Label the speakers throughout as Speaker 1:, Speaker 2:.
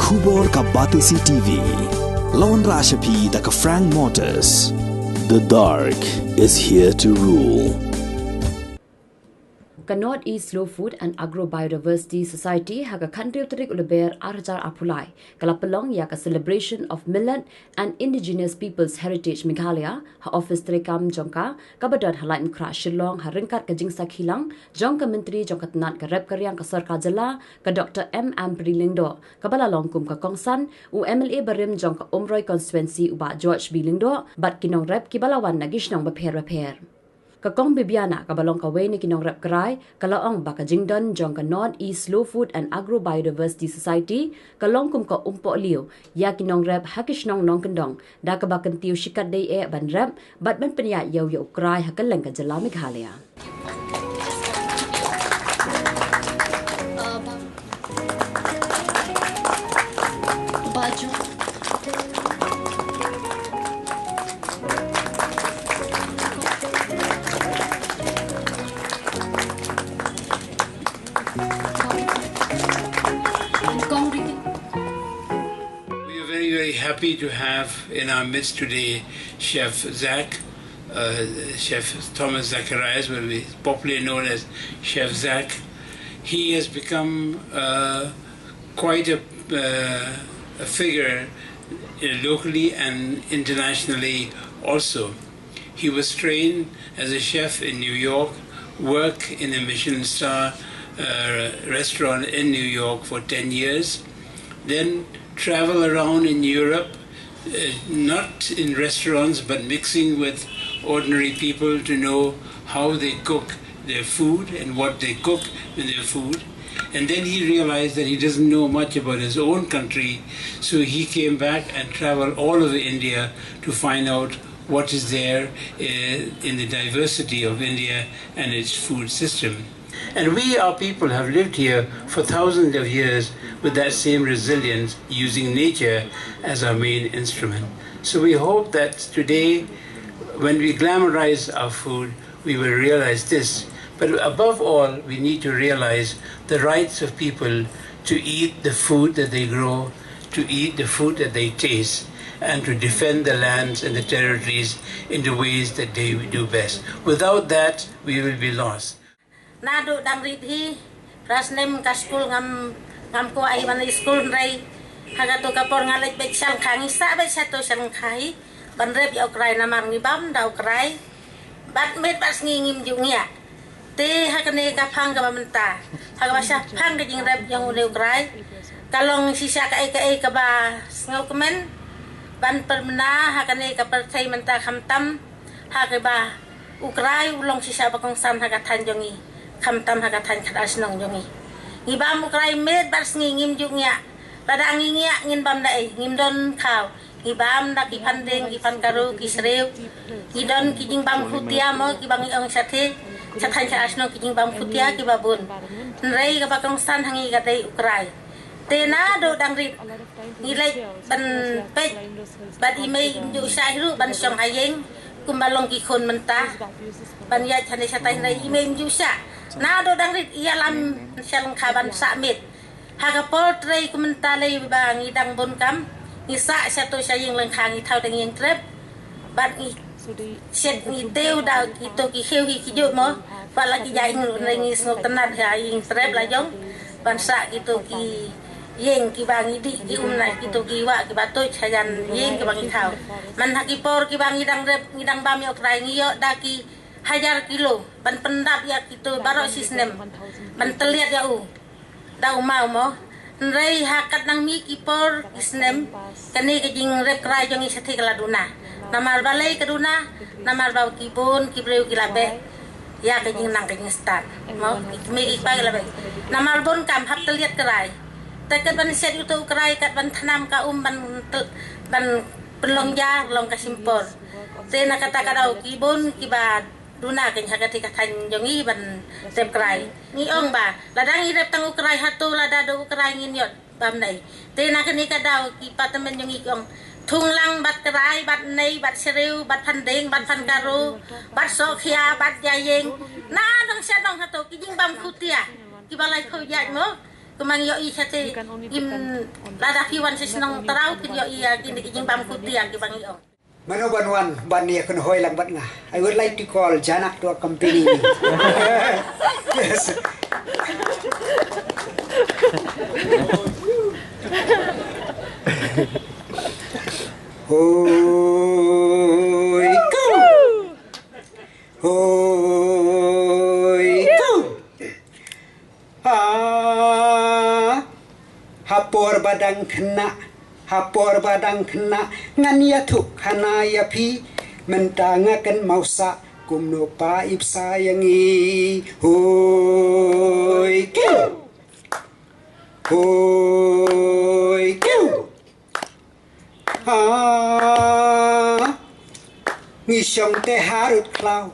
Speaker 1: Kubor ka Batisi TV. Lawan Rashapi da ka Frank Motors. The dark is here to rule.
Speaker 2: Ka Northeast Slow Food and Agro Biodiversity Society ha ka Kyntiew tarik ulaber arjar apulai kala pelong ya ka celebration of millet and indigenous peoples heritage Meghalaya ha office trekam jongka ka badat halain kra shillong ha ringkat ka jingsa khilang jong ka menteri jong ka tenat ka rep karyang ka sarkar jala ka Dr. M. Brilingdo ka balalong kum ka kongsan u MLA barim jong ka Umroy constituency uba George Bilingdo bat kinong rep ki balawan nagish nong baper Kakong Bibiana kabalong kaway ni Nongrep Krai kalaong baka jingdon jong ka Northeast Slow Food and Agro Biodiversity Society kalong kum ka umpo liu ya Nongrep hakish nong kendong da ka ba Kyntiew shikat day ban rep bat ban penya yaw Krai hakaleng ka jala Meghalaya.
Speaker 3: Very happy to have in our midst today Chef Zach, Chef Thomas Zacharias, will be popularly known as Chef Zach. He has become quite a figure locally and internationally also. He was trained as a chef in New York, worked in a Michelin star restaurant in New York for 10 years, then travel around in Europe, not in restaurants but mixing with ordinary people to know how they cook their food and what they cook with their food. And then he realized that he doesn't know much about his own country, so he came back and traveled all over India to find out what is there in the diversity of India and its food system. And we, our people, have lived here for thousands of years with that same resilience, using nature as our main instrument. So we hope that today, when we glamorize our food, we will realize this. But above all, we need to realize the rights of people to eat the food that they grow, to eat the food that they taste, and to defend the lands and the territories in the ways that they do best. Without that, we will be lost.
Speaker 4: Nado dang ridhi rasnem ka school ngam ko ay ban school Trei hagato ka por ngalit bek sang khangi sa be sato sang khai ban rep yaw Krai namar ngi bam daw Krai bat met bas ngim jungya te hakane ka phang ka bamenta hagabasa phang ka jing rep yang ulew Krai kalong sisa ka ay ka ba ngau kemen ban permena hakane ka perthai menta khamtam hagaba Ukrai ulong sisa bakong san hagatan jongi Kamtam hagatan kadas nong jongi. Ngibam Krai med bars ngim jungya. Pada ngingya ngin bam dai ngim don kau. Ngibam dak ipandeng ipan karu kisrew. Ngidon kijing bam kutia mo kibang iong sathe. Sathan kadas nong kijing bam kutia kibabun. Trei ka bakong san hangi gadai Krai. Tena do dangrit. Ngilai ban pet bad imei ju sairu ban syong hayeng kumbalong kikon mentah. Ban ya chane satai nai imei ju sa. Nado dangrit ialam siang kaban sakmit. Hagapol Trei kumentale bang idang bonkam. Isa satu sayang lengkang itau dengan trep. Bat ni set ni teu dah itu kihiu hijau mo. Bat lagi jaing nengi snok tenat jaing trep lajong. Ban sak itu ki yeng ki bang idi ki umna itu ki wa ki batoi sayan yeng ki bang itau. Man hakipor ki bang idang rep idang bam yo Krai ngiyo daki hajar kilo ban pendap ya gitu baro sistem ban teliat ya dau mau mo Trei hakat nang mi kipor sistem kene kejing rep Krai jongi sathi kaladuna namar balai kaduna namar bau kibun kibreu kilabe ya kejing nang kejing start mau mi ipai labe namar bon kam hap teliat Krai tekat ban set itu Krai kat ban tanam ka ban pelong ja long kasimpor tena kata kadau kibun kibat Duna keng hagati katan jongi ban rep Krai ni ong ba ladang irep tang Krai hatu lada do Krai ngin yot bam nai tena keni kadau ki patamen jongi ong thung lang bat Krai bat nei bat sereu bat pandeng bat pankaru bat sokhia bat jayeng na dong sa dong hatu ki jing bam khutia ki balai khoi ya mo kemang yo chate im lada piwan sisnong tarau kin yo kin king bam kutia ki bang yo.
Speaker 5: Manobanwan bani akan hoy lang bat nga. I would like to call Janak to accompany me. Yes. Hoy go. Hoy go. Hapor badang kena. Hapor badang kena ngania thuk hanaya phi mentangakan mausa kumno pa ipsayangi hoy kiu hoy kiu ngisong te harut klau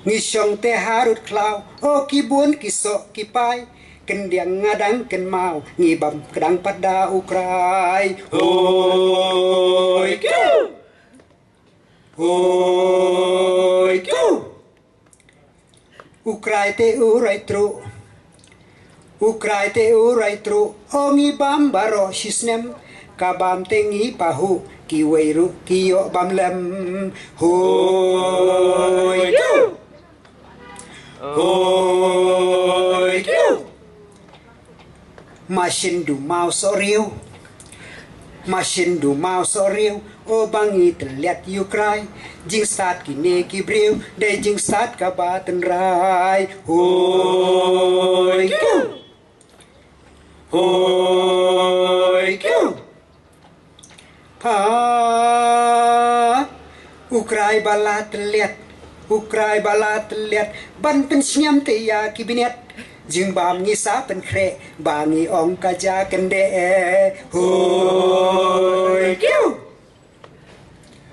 Speaker 5: ngisong te harut klau o kibun kisok kipai kendiang ngadang ken mau ngibam kedang pada ukrai hoi kiu hoi kiu ukrai te urai tru ukrai te urai tru o ngibam baro shisnem kabam te ngi pahu kiweiru kiyo bam lem hoi kiu hoi kiu Masin du mau so riu Masin du mau so riu O bangi terlihat you cry Jing start kini ki briu De jing start ka baten rai Hoi kiu Hoi kiu Ukrai bala terlihat Ukrai bala terlihat Ban pensiam te ya kibinet Jing bam ngisa pen kre bangi ong kaja kende hoi kiu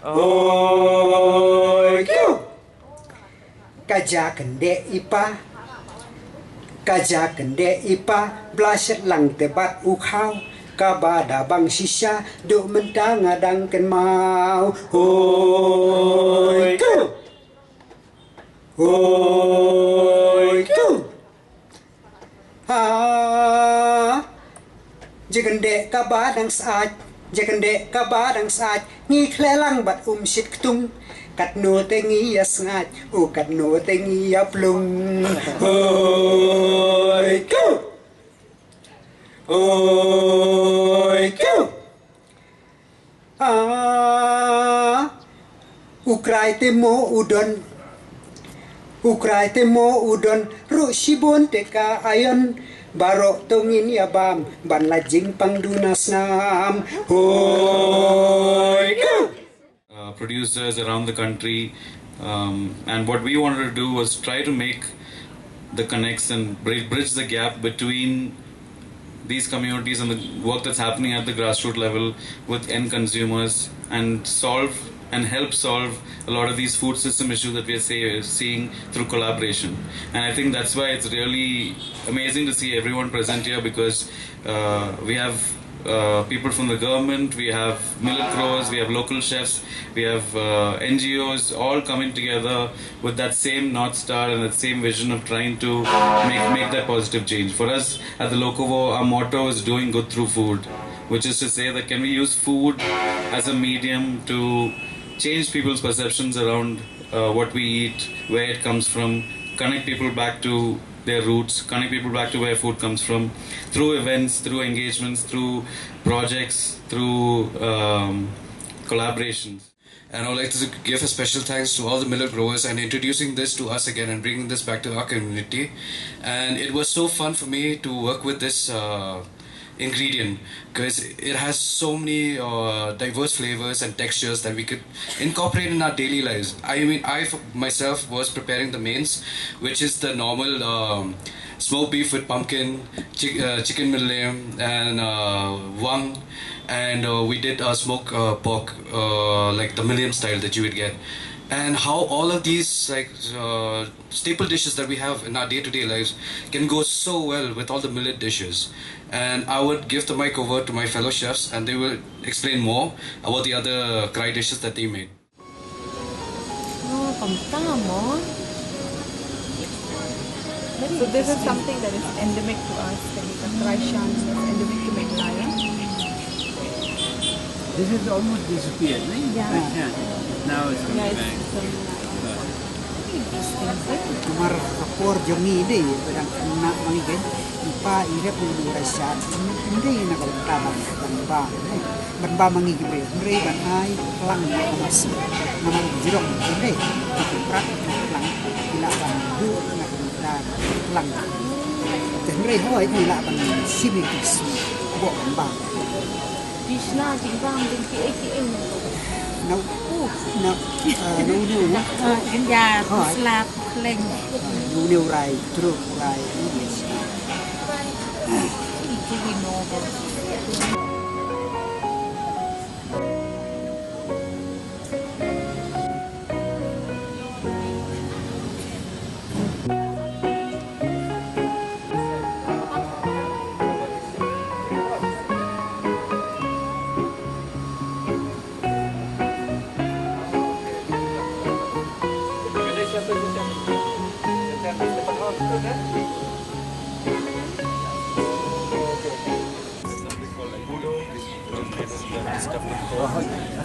Speaker 5: hoi kiu kaja kende ipa blaset lang tebat ukhau kabada bang shisha do mentang adang ken mau hoi kiu hoi kiu Jekende kabadang saat Jekende kabadang saat Ngi klelang bat sit ketung Kat no tengi ya sengat O kat no tengi ya plung Hoi kiu Hoi kiu Ukrai temo udon Ukrai temo udon ru shibon teka ayon barok tongin yabam ban lajing pangdunas nam hoi
Speaker 6: producers around the country and what we wanted to do was try to make the connects and bridge the gap between these communities and the work that's happening at the grassroots level with end consumers and help solve a lot of these food system issues that we are seeing through collaboration. And I think that's why it's really amazing to see everyone present here because we have people from the government, we have millet growers, we have local chefs, we have NGOs all coming together with that same North Star and that same vision of trying to make that positive change. For us at the Lokovo, our motto is doing good through food, which is to say that can we use food as a medium to change people's perceptions around what we eat, where it comes from, connect people back to their roots, connect people back to where food comes from, through events, through engagements, through projects, through collaborations.
Speaker 7: And I would like to give a special thanks to all the millet growers and introducing this to us again and bringing this back to our community. And it was so fun for me to work with this ingredient because it has so many diverse flavors and textures that we could incorporate in our daily lives. I mean, I myself was preparing the mains, which is the normal smoked beef with pumpkin, chicken millet, and wang, and we did smoked pork, like the Milliam style that you would get. And how all of these staple dishes that we have in our day-to-day lives can go so well with all the millet dishes. And I would give the mic over to my fellow chefs and they will explain more about the other Krai dishes that they made.
Speaker 8: So this is something that is endemic to us. The Krai is endemic to Meghalaya.
Speaker 3: This has almost disappeared, right?
Speaker 8: Yeah.
Speaker 3: Now it's coming back.
Speaker 5: Kumar kapor jami deh, berang nak mangi ipa irep ulu rasan, ini nak kalau ban mangi gibe, ini ban ai lang mas, nama jirong ini, prak lang, bila ban bu nak lang, ini hoi bila ban simikis, bok ban.
Speaker 8: Bishna jingbang jingki
Speaker 5: Nấu nấu
Speaker 8: Cái da slap lên
Speaker 5: nấu nấu rai, truk rai, ini.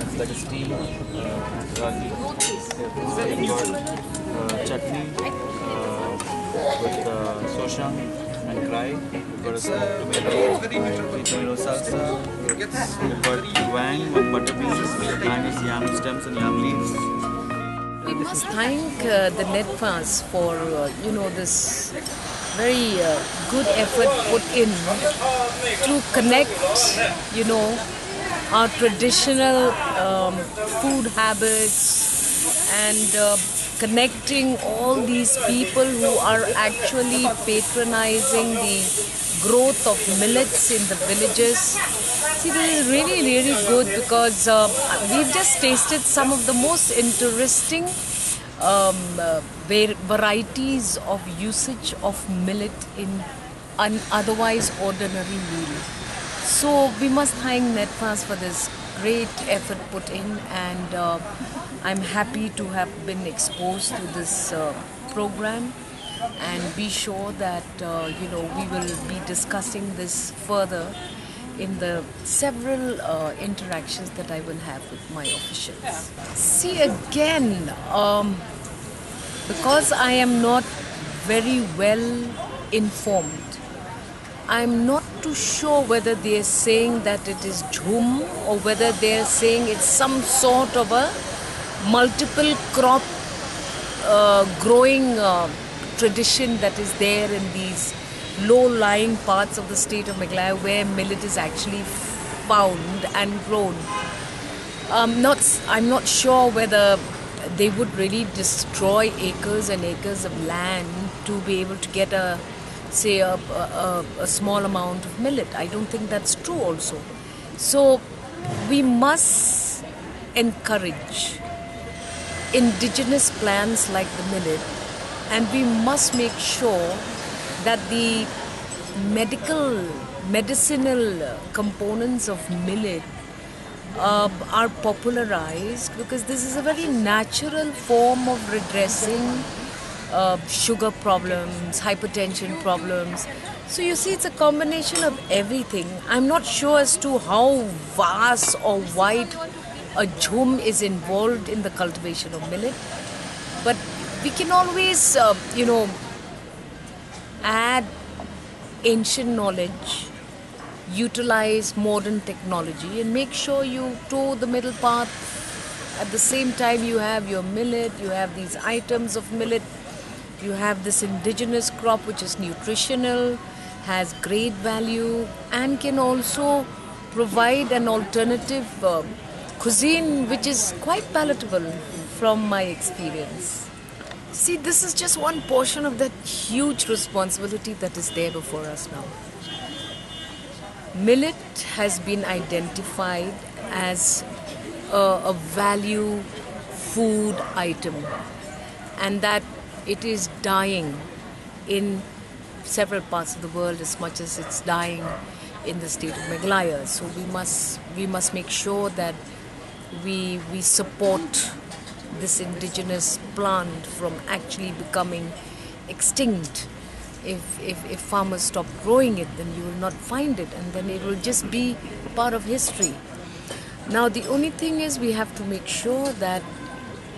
Speaker 6: It's like a steam ragi. Chutney with soshang and krai. We've got tomato salsa. We've got wang with butter beans, minus yam stems and yam leaves.
Speaker 9: We must thank the Nesfas for this very good effort put in to connect our traditional food habits and connecting all these people who are actually patronizing the growth of millets in the villages. See, this is really, really good because we've just tasted some of the most interesting varieties of usage of millet in an otherwise ordinary meal. So we must thank Nesfas for this great effort put in, and I'm happy to have been exposed to this program, and be sure that we will be discussing this further in the several interactions that I will have with my officials. See, again, because I am not very well informed, I'm not too sure whether they are saying that it is jhum or whether they are saying it's some sort of a multiple crop growing tradition that is there in these low-lying parts of the state of Meghalaya where millet is actually found and grown. I'm not sure whether they would really destroy acres and acres of land to be able to get a small amount of millet. I don't think that's true also. So we must encourage indigenous plants like the millet, and we must make sure that the medicinal components of millet are popularized, because this is a very natural form of redressing sugar problems, hypertension problems. So you see, it's a combination of everything. I'm not sure as to how vast or wide a jhum is involved in the cultivation of millet, but we can always, add ancient knowledge, utilize modern technology, and make sure you toe the middle path. At the same time, you have your millet, you have these items of millet, you have this indigenous crop which is nutritional, has great value, and can also provide an alternative cuisine which is quite palatable from my experience. See, this is just one portion of that huge responsibility that is there before us now. Millet has been identified as a value food item, and that it is dying in several parts of the world as much as it's dying in the state of Meghalaya. So we must make sure that we support this indigenous plant from actually becoming extinct If farmers stop growing it, then you will not find it, and then it will just be part of history. Now the only thing is we have to make sure that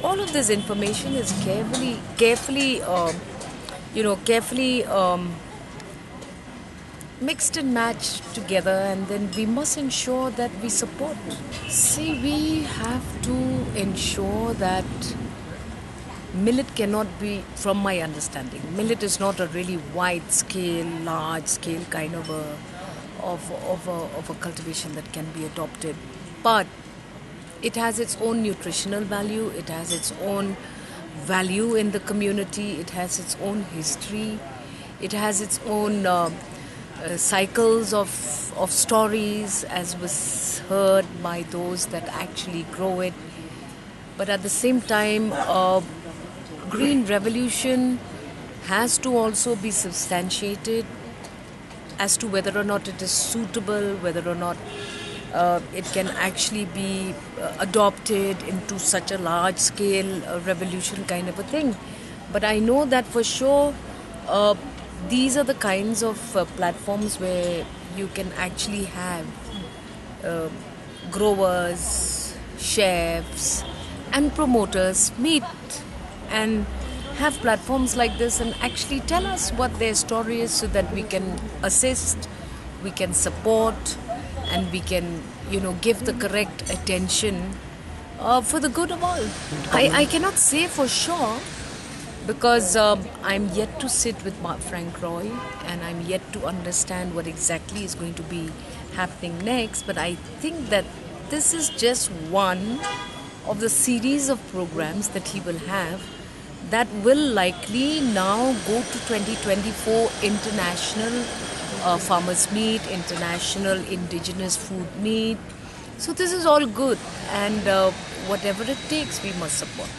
Speaker 9: all of this information is carefully mixed and matched together, and then we must ensure that we support. See, we have to ensure that millet cannot be, from my understanding, millet is not a really wide scale, large scale kind of a cultivation that can be adopted, but it has its own nutritional value, it has its own value in the community, it has its own history, it has its own cycles of stories, as was heard by those that actually grow it. But at the same time, green revolution has to also be substantiated as to whether or not it is suitable, whether or not it can actually be adopted into such a large scale revolution kind of a thing. But I know that for sure these are the kinds of platforms where you can actually have growers, chefs and promoters meet and have platforms like this and actually tell us what their story is, so that we can assist, we can support, and we can, give the correct attention for the good of all. I cannot say for sure, because I'm yet to sit with Frank Roy and I'm yet to understand what exactly is going to be happening next. But I think that this is just one of the series of programs that he will have that will likely now go to 2024 International Farmers Meet, International Indigenous Food Meet. So this is all good, and whatever it takes, we must support.